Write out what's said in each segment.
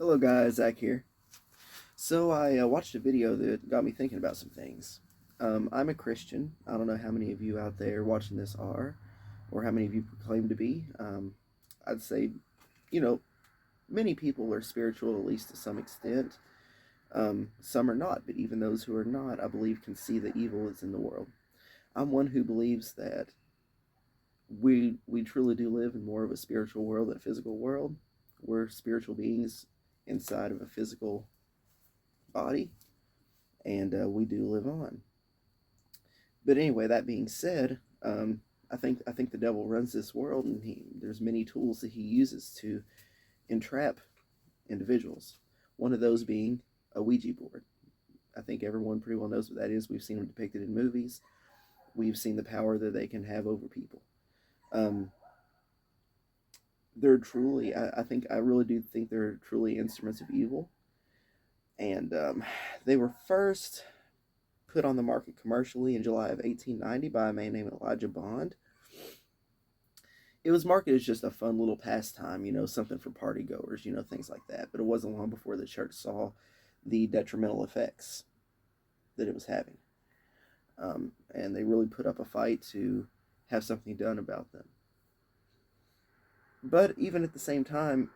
Hello guys, Zach here. So I watched a video that got me thinking about some things. I'm a Christian. I don't know how many of you out there watching this are, or how many of you proclaim to be. I'd say, you know, many people are spiritual at least to some extent. Some are not, but even those who are not, I believe, can see the evil is in the world. I'm one who believes that we truly do live in more of a spiritual world than a physical world. We're spiritual beings inside of a physical body, and we do live on. But anyway, that being said, I think the devil runs this world, and there's many tools that he uses to entrap individuals. One of those being a Ouija board. I think everyone pretty well knows what that is. We've seen them depicted in movies. We've seen the power that they can have over people. Um, they're truly, I really do think they're truly instruments of evil. And they were first put on the market commercially in July of 1890 by a man named Elijah Bond. It was marketed as just a fun little pastime, something for party goers, things like that. But it wasn't long before the church saw the detrimental effects that it was having. And they really put up a fight to have something done about them. But even at the same time,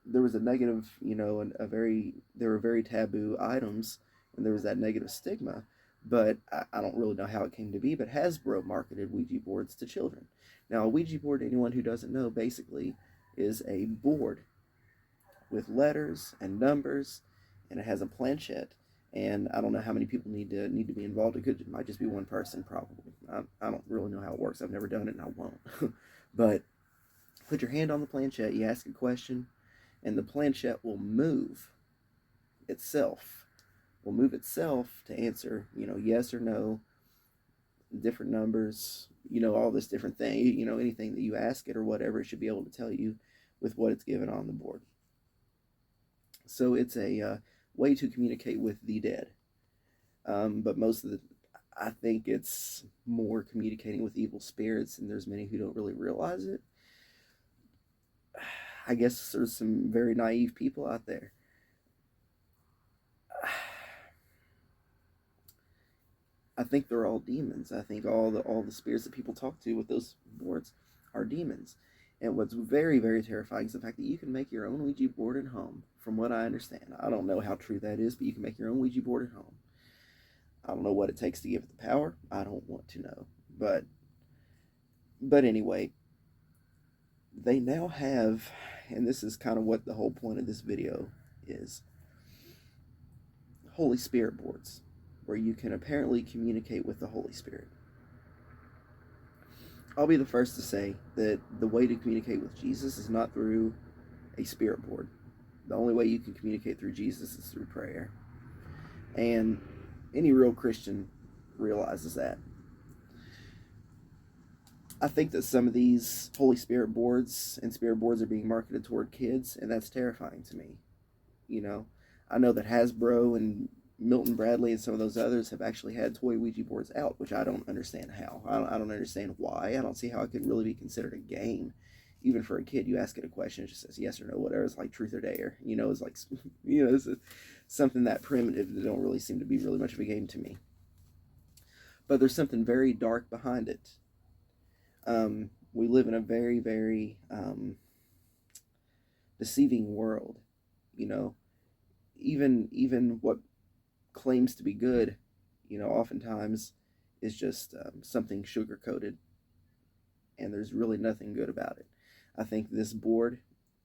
there was a negative, and there were very taboo items, and there was that negative stigma. But I don't really know how it came to be. But Hasbro marketed Ouija boards to children. Now, a Ouija board, anyone who doesn't know, basically is a board with letters and numbers, and it has a planchette. And I don't know how many people need to be involved. It might just be one person, probably. I don't really know how it works. I've never done it, and I won't. But put your hand on the planchette. You ask a question, and the planchette will move itself. Will move itself to answer, yes or no, different numbers, all this different thing, anything that you ask it or whatever, it should be able to tell you with what it's given on the board. So it's a way to communicate with the dead. But I think it's more communicating with evil spirits, and there's many who don't really realize it. I guess there's some very naive people out there. I think they're all demons. I think all the spirits that people talk to with those boards are demons. And what's very, very terrifying is the fact that you can make your own Ouija board at home. From what I understand, I don't know how true that is, but you can make your own Ouija board at home. I don't know what it takes to give it the power. I don't want to know. But anyway, they now have, and this is kind of what the whole point of this video is, Holy Spirit boards, where you can apparently communicate with the Holy Spirit. I'll be the first to say that the way to communicate with Jesus is not through a spirit board. The only way you can communicate through Jesus is through prayer. And any real Christian realizes that. I think that some of these Holy Spirit boards and spirit boards are being marketed toward kids, and that's terrifying to me. I know that Hasbro and Milton Bradley and some of those others have actually had toy Ouija boards out, which I don't understand how. I don't understand why. I don't see how it could really be considered a game. Even for a kid, you ask it a question, it just says yes or no, whatever. It's like truth or dare. It's like, it's something that primitive that don't really seem to be really much of a game to me. But there's something very dark behind it. We live in a very, very deceiving world. Even what claims to be good, oftentimes is just something sugar coated, and there's really nothing good about it. I think this board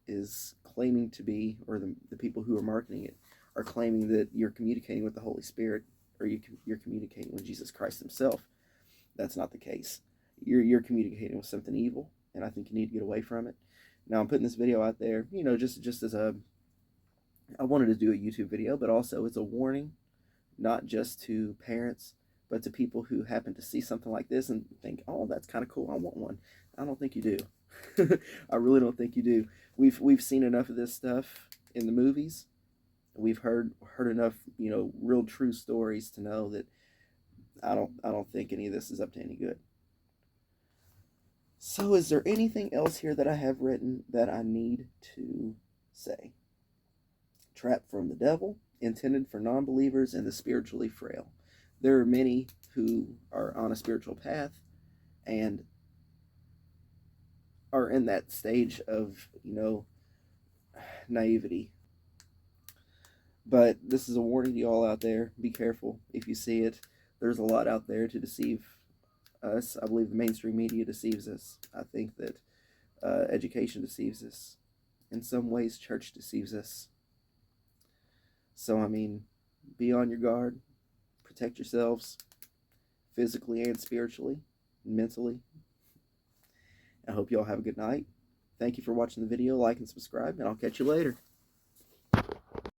is claiming to be, or the people who are marketing it are claiming that you're communicating with the Holy Spirit, or you're communicating with Jesus Christ himself. That's not the case. You're communicating with something evil, and I think you need to get away from it. Now, I'm putting this video out there, just as I wanted to do a YouTube video, but also it's a warning, not just to parents, but to people who happen to see something like this and think, oh, that's kind of cool, I want one. I don't think you do. I really don't think you do. We've seen enough of this stuff in the movies. We've heard enough, real true stories to know that I don't think any of this is up to any good. So is there anything else here that I have written that I need to say? trap from the devil, intended for non-believers and the spiritually frail. There are many who are on a spiritual path and are in that stage of, naivety. But this is a warning to you all out there. Be careful if you see it. There's a lot out there to deceive us. I believe the mainstream media deceives us. I think that education deceives us. In some ways, church deceives us. So, be on your guard. Protect yourselves physically and spiritually, mentally. I hope you all have a good night. Thank you for watching the video. Like and subscribe, and I'll catch you later.